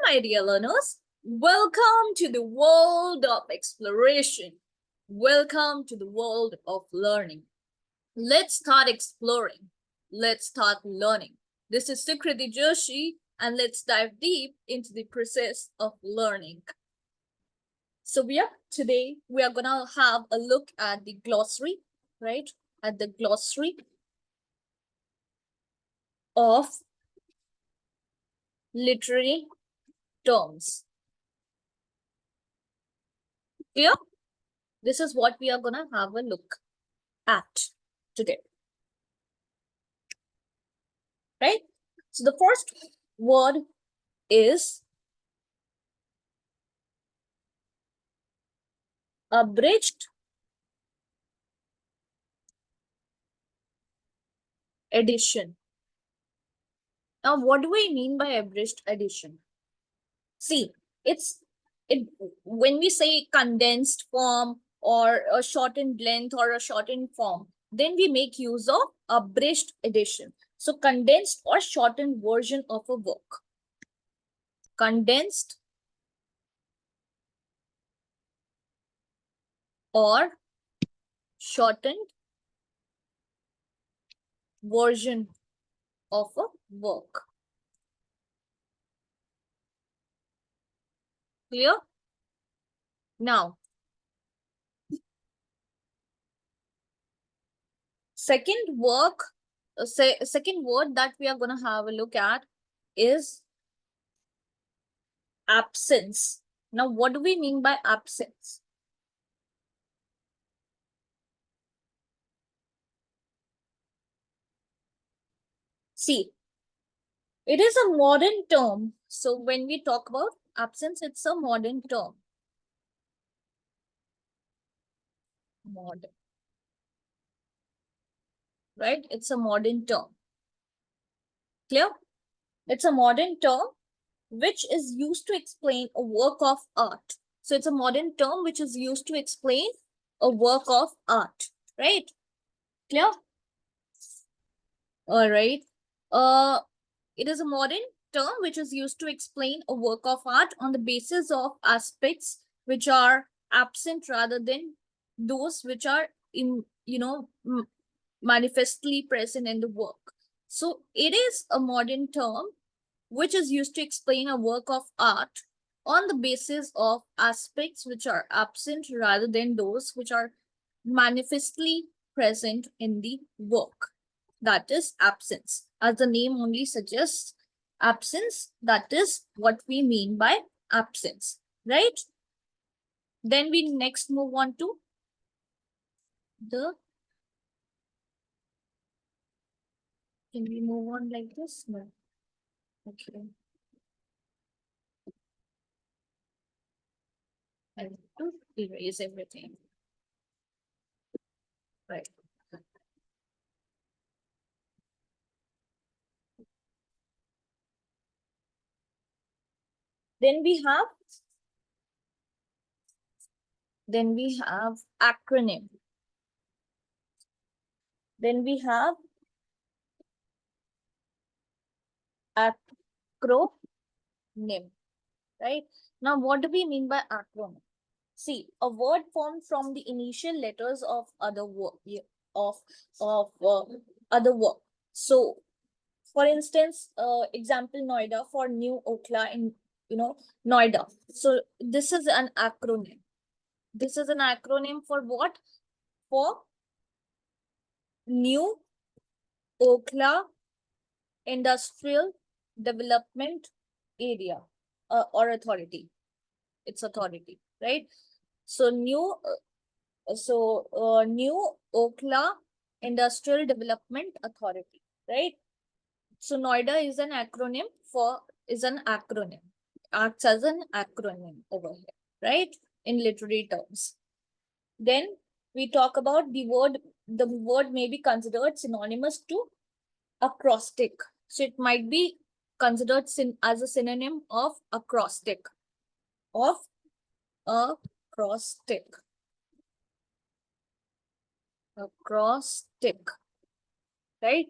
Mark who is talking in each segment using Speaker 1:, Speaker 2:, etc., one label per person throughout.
Speaker 1: my dear learners. Welcome to the world of exploration. Welcome to the world of learning. Let's start exploring. Let's start learning. This is Sukriti Joshi, and let's dive deep into the process of learning. So today we are gonna have a look at the glossary, right? At the glossary of literary terms. Clear? This is what we are gonna have a look at today, right? So the first word is abridged edition. Now, what do we mean by abridged edition? See, it when we say condensed form or a shortened length or a shortened form, then we make use of abridged edition. So condensed or shortened version of a work. Condensed or shortened version of a work. Clear? Now, second word that we are going to have a look at is absence. Now, what do we mean by absence? See, it is a modern term. So when we talk about absence, it's a modern term. Modern. Right? It's a modern term. Clear? It's a modern term which is used to explain a work of art. So it's a modern term which is used to explain a work of art. Right? Clear? All right. It is a modern term which is used to explain a work of art on the basis of aspects which are absent rather than those which are manifestly present in the work. So it is a modern term which is used to explain a work of art on the basis of aspects which are absent rather than those which are manifestly present in the work. That is absence. As the name only suggests, absence, that is what we mean by absence, right? Then we next move on to the, can we move on like this? No. Okay. I have to erase everything. Right. Then we have acronym. Then we have acronym, right? Now, what do we mean by acronym? See, a word formed from the initial letters of other word of other word. So, for instance, example Noida for New Okhla in Noida. So this is an acronym. This is an acronym for what? For New Okhla Industrial Development Area or Authority. It's authority, right? So New Okhla Industrial Development Authority, right? So Noida is an acronym acts as an acronym over here, right? In literary terms. Then we talk about the word may be considered synonymous to acrostic. So it might be considered as a synonym of acrostic. Acrostic, right?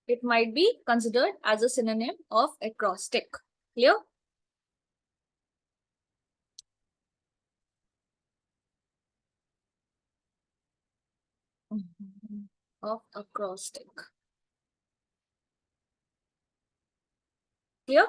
Speaker 1: It might be considered as a synonym of acrostic. Clear? of acrostic. Clear?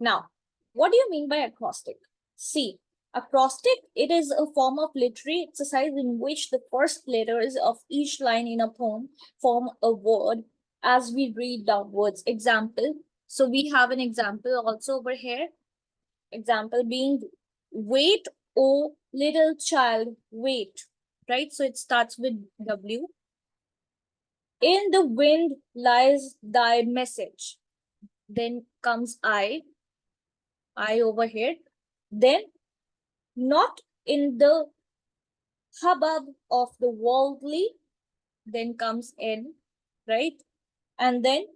Speaker 1: Now, what do you mean by acrostic? See, acrostic, it is a form of literary exercise in which the first letters of each line in a poem form a word as we read downwards. Example. So we have an example also over here. Example being, wait, oh little child, wait. Right? So it starts with W. In the wind lies thy message. Then comes I over here. Then, not in the hubbub of the worldly, then comes N, right? And then,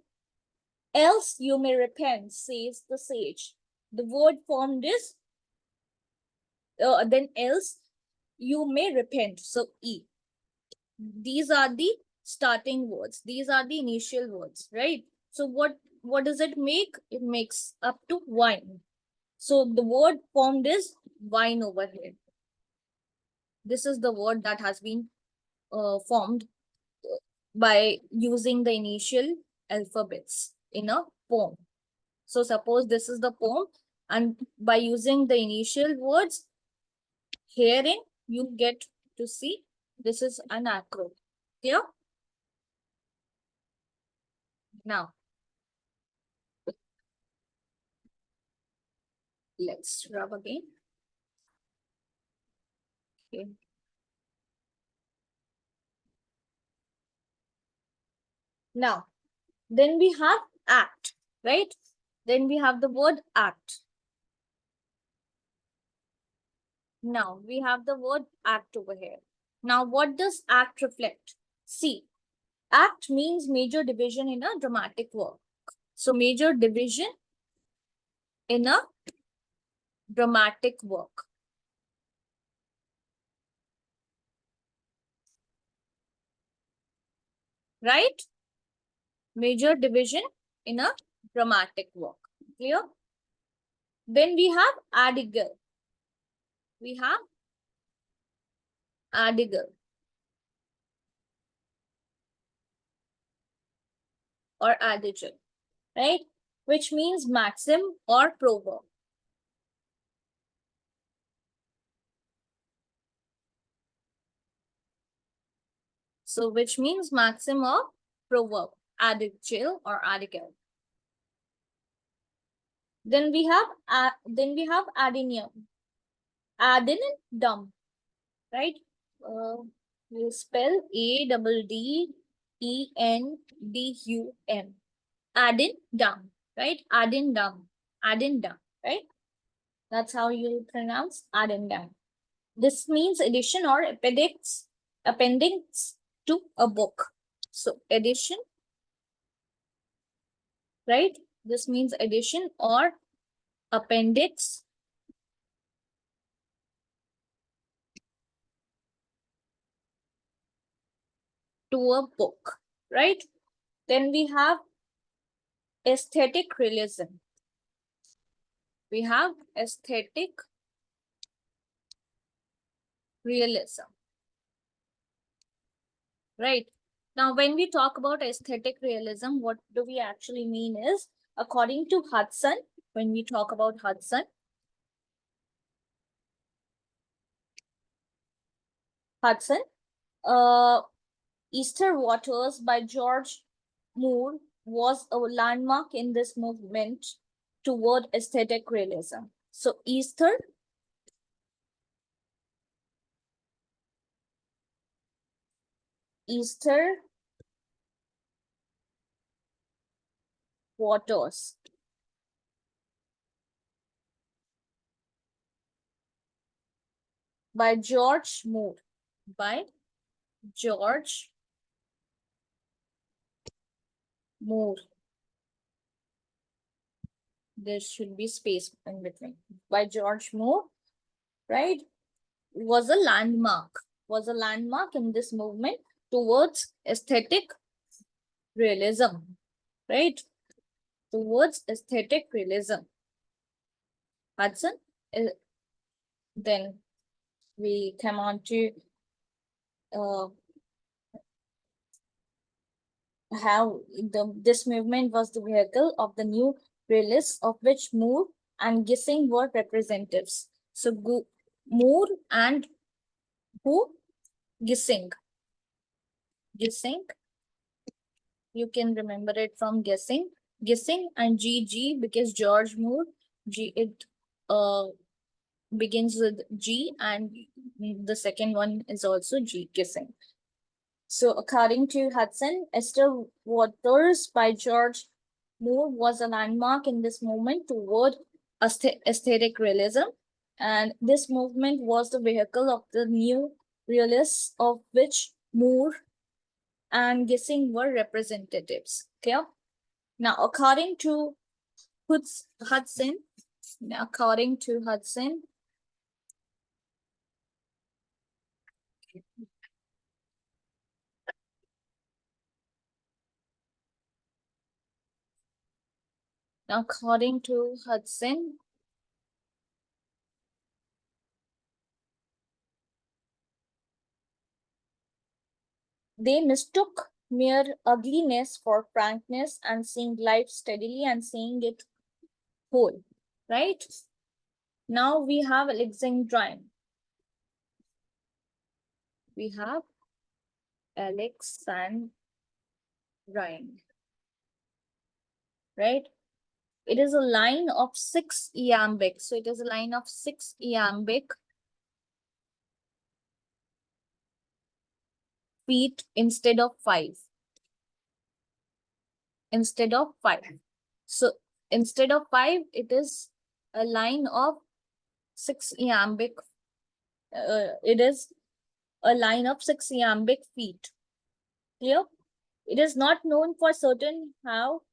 Speaker 1: else you may repent, says the sage. The word formed is, then else you may repent, so E. These are the starting words. These are the initial words, right? So what does it make? It makes up to wine. So the word formed is wine over here. This is the word that has been formed by using the initial alphabets in a poem. So suppose this is the poem, and by using the initial words, herein you get to see this is an acro. Clear? Now, let's rub again. Okay. Now, then we have act, right? Then we have the word act. Now, we have the word act over here. Now, what does act reflect? See, act means major division in a dramatic work. So, major division in a dramatic work. Right? Major division in a dramatic work. Clear? Then we have adigal. We have adigal or adigal, right? Which means maxim or proverb. So which means maxim or proverb, adigal or adigal. Then we have adenium. Aden and dumb, right? We spell ADDENDUM. Addendum, right? Addendum, addendum, right? That's how you pronounce addendum. This means addition or appendix to a book. So addition, right? This means addition or appendix to a book, right? Then we have aesthetic realism. We have aesthetic realism, right? Now, when we talk about aesthetic realism, what do we actually mean is, according to Hudson, when we talk about Hudson, uh, Easter Waters by George Moore was a landmark in this movement toward aesthetic realism. So Easter Waters by George Moore. By George Moore. There should be space in between. By George Moore, right? Was a landmark in this movement towards aesthetic realism, right? Towards aesthetic realism. Hudson. Then we come on to how this movement was the vehicle of the new realists, of which Moore and Gissing were representatives. So Moore and who? Gissing. Gissing. You can remember it from guessing. Gissing and GG, because George Moore, G it uh begins with G, and the second one is also G, Gissing. So according to Hudson, Esther Waters by George Moore was a landmark in this movement toward aesthetic realism. And this movement was the vehicle of the new realists, of which Moore and Gissing were representatives. Okay. Now, Hudson, according to Hudson, according to Hudson, they mistook mere ugliness for frankness and seeing life steadily and seeing it whole, right? Now we have Alexandrine. We have Alexandrine, right? It is a line of 6 iambic. So it is a line of 6 iambic feet instead of 5. Instead of 5. So instead of 5, it is a line of 6 iambic. It is a line of 6 iambic feet. Clear? It is not known for certain how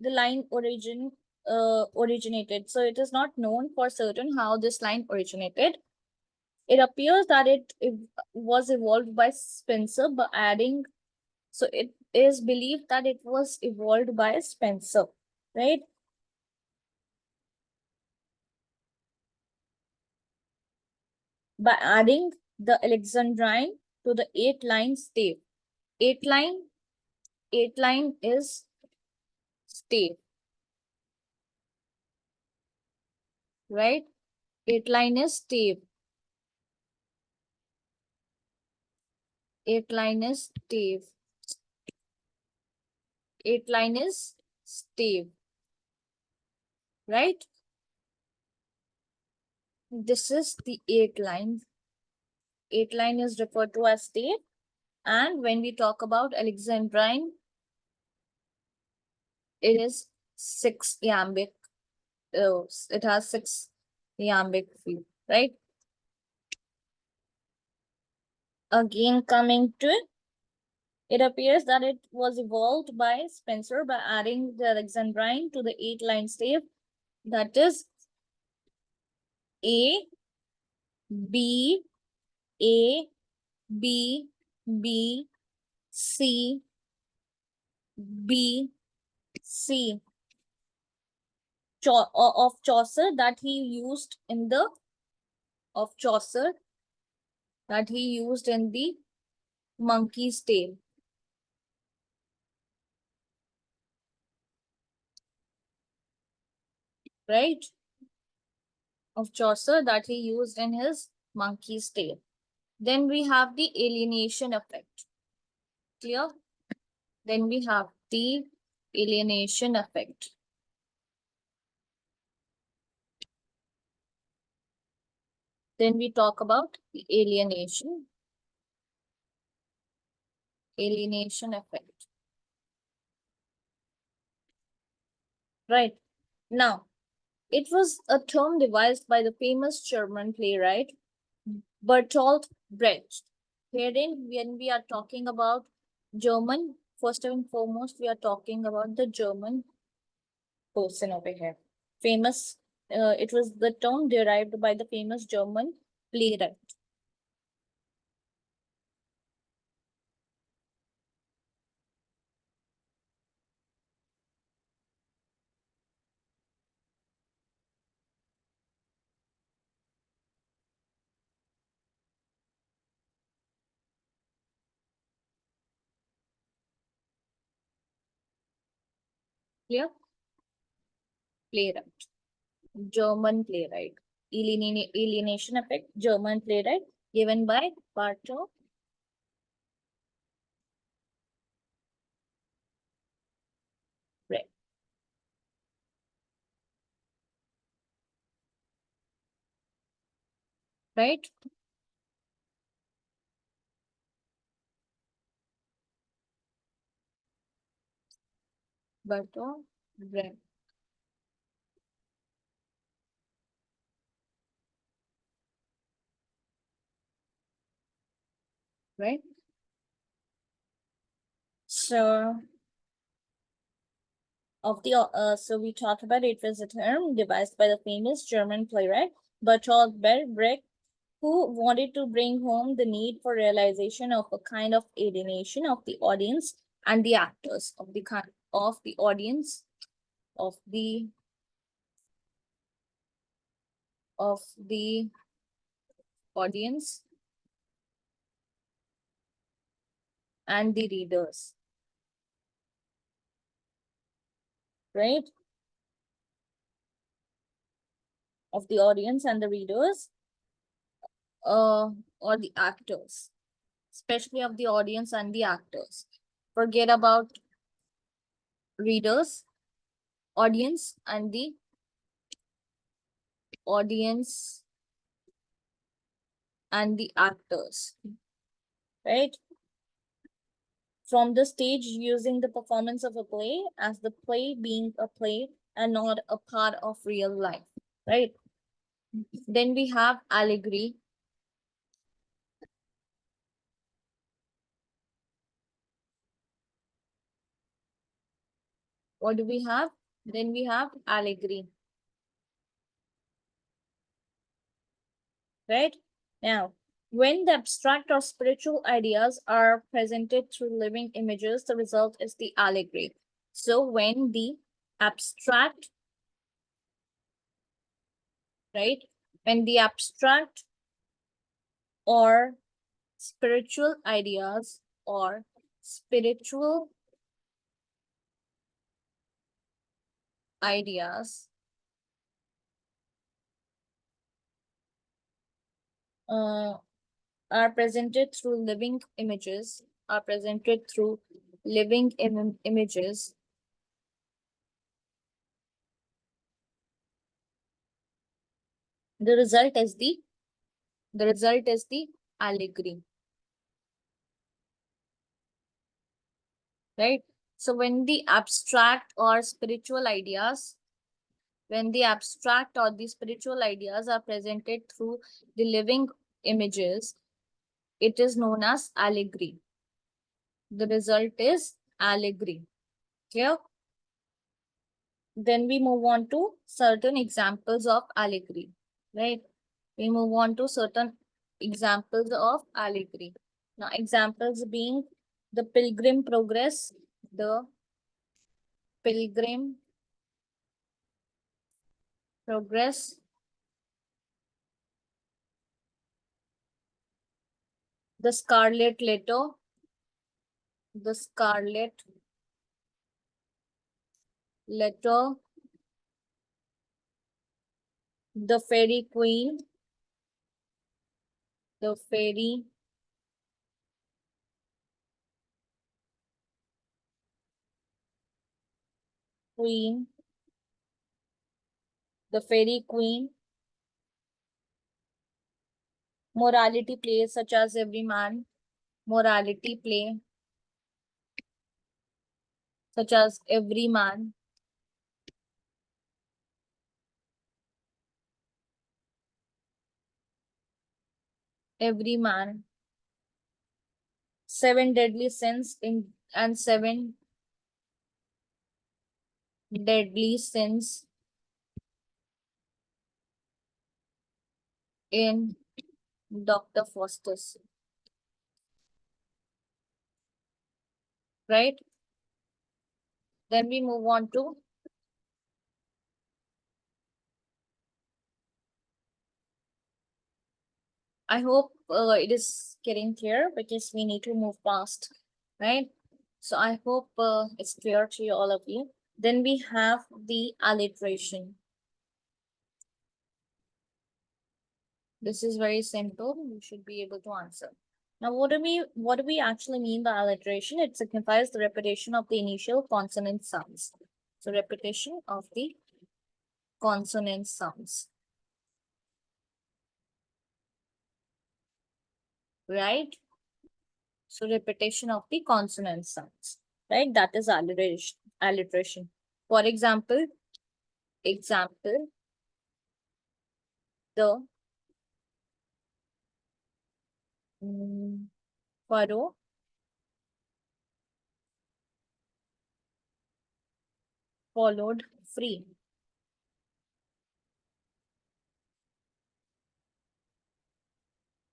Speaker 1: the line originated. So it is not known for certain how this line originated. It appears that it was evolved by Spencer by adding. So it is believed that it was evolved by Spencer, right? By adding the Alexandrine to the 8-line stave. 8-line, 8-line is stave, right? 8-line is stave. 8-line is stave. 8-line is stave, right? This is the 8-line. 8-line is referred to as stave. And when we talk about Alexandrine, it is 6 iambic. It has 6 iambic feet, right? Again, coming to it, it appears that it was evolved by Spencer by adding the Alexandrine to the 8-line stave. That is A, B, A, B, B, C, B, C. Of Chaucer that he used in the of Chaucer that he used in the Monkey's Tale. Right? Of Chaucer that he used in his Monkey's Tale. Then we have the alienation effect. Clear? Then we have the alienation effect. Then we talk about the alienation effect. Right. Now, it was a term devised by the famous German playwright Bertolt Brecht. Herein, when we are talking about German, first and foremost, we are talking about the German person over here. Famous, it was the term derived by the famous German playwright. Clear? Playwright. German playwright. Alienation effect. German playwright given by Bartok. Brecht. Right? Bartok. Brecht. Right? So so we talked about it was a term devised by the famous German playwright Bertolt Brecht, who wanted to bring home the need for realization of a kind of alienation of the audience and the actors of the audience of the audience and the readers, right? Of the audience and the readers, uh, or the actors, especially of the audience and the actors. Forget about readers, audience, and the audience and the actors, right? From the stage using the performance of a play as the play being a play and not a part of real life, right? Then we have allegory. What do we have? Then we have allegory, right? Now, when the abstract or spiritual ideas are presented through living images, the result is the allegory. So when the abstract, right? When the abstract or spiritual ideas or spiritual ideas uh, are presented through living images, are presented through living images, the result is the allegory, right? So when the abstract or the spiritual ideas are presented through the living images, it is known as allegory. The result is allegory. Clear? Then we move on to certain examples of allegory, right? We move on to certain examples of allegory. Now, examples being the Pilgrim Progress, the Pilgrim Progress, the Scarlet Letter, the Scarlet Letter, the Fairy Queen, the Fairy Queen, the Fairy Queen, morality plays such as Everyman, morality play such as Everyman, Everyman, seven deadly sins in and seven deadly sins in Dr. Faustus, right? Then we move on to, I hope it is getting clear because we need to move past, right? So I hope it's clear to all of you. Then we have the alliteration. This is very simple. You should be able to answer. Now, what do we actually mean by alliteration? It signifies the repetition of the initial consonant sounds. So repetition of the consonant sounds. Right? So repetition of the consonant sounds. Right? That is alliteration. Alliteration. For example, the furrow followed free.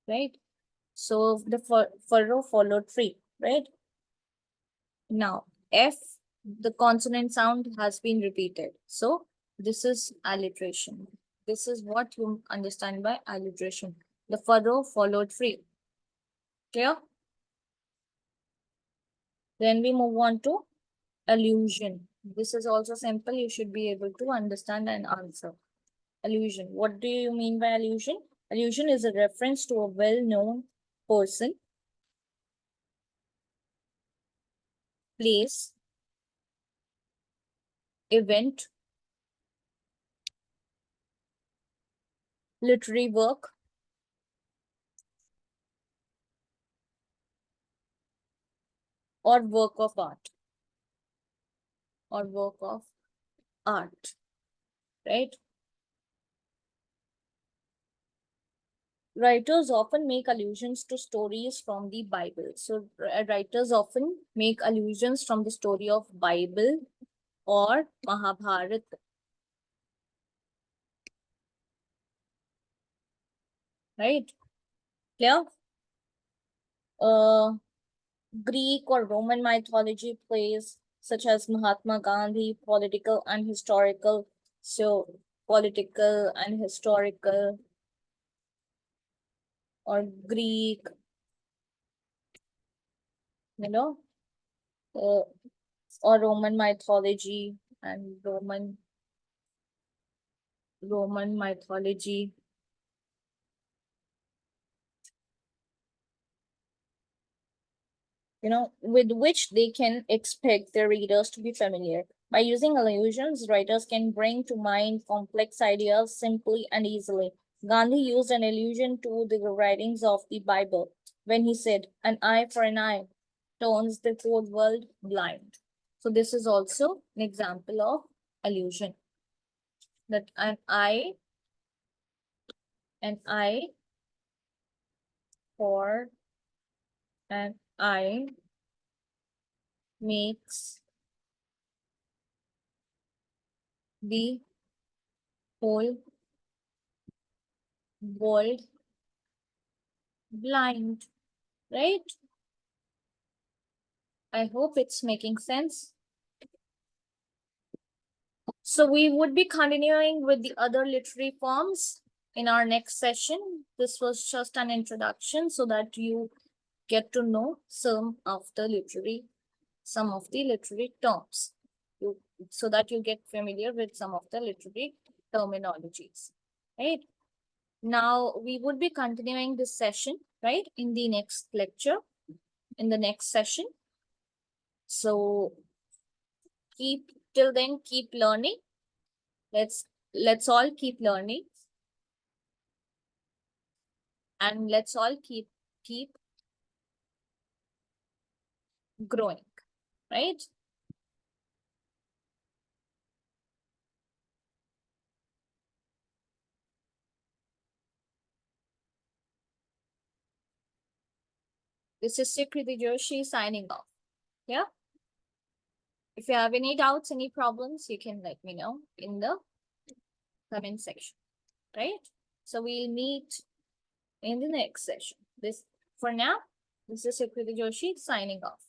Speaker 1: Right? So the furrow followed free. Right? Now, F, the consonant sound has been repeated. So this is alliteration. This is what you understand by alliteration. The furrow followed free. Clear? Then we move on to allusion. This is also simple. You should be able to understand and answer. Allusion. What do you mean by allusion? Allusion is a reference to a well-known person, place, event, literary work, or work of art. Or work of art. Right? Writers often make allusions to stories from the Bible. So writers often make allusions from the story of Bible or Mahabharata. Right? Clear? Uh, Greek or Roman mythology plays such as Mahatma Gandhi, political and historical. So political and historical or Greek, you know, uh, or Roman mythology and Roman mythology, with which they can expect their readers to be familiar. By using allusions, writers can bring to mind complex ideas simply and easily. Gandhi used an allusion to the writings of the Bible when he said, "An eye for an eye turns the whole world blind." So, this is also an example of allusion, that an eye for an eye makes the whole world blind, right? I hope it's making sense. So we would be continuing with the other literary forms in our next session. This was just an introduction so that you get to know some of the literary terms. So that you get familiar with some of the literary terminologies, right? Now we would be continuing this session, right, in the next lecture, in the next session. So till then, keep learning. Let's all keep learning, and let's all keep growing, right? This is Sikriti Joshi signing off. Yeah. If you have any doubts, any problems, you can let me know in the comment section, right? So we'll meet in the next session. This for now, this is Sikriti Joshi signing off.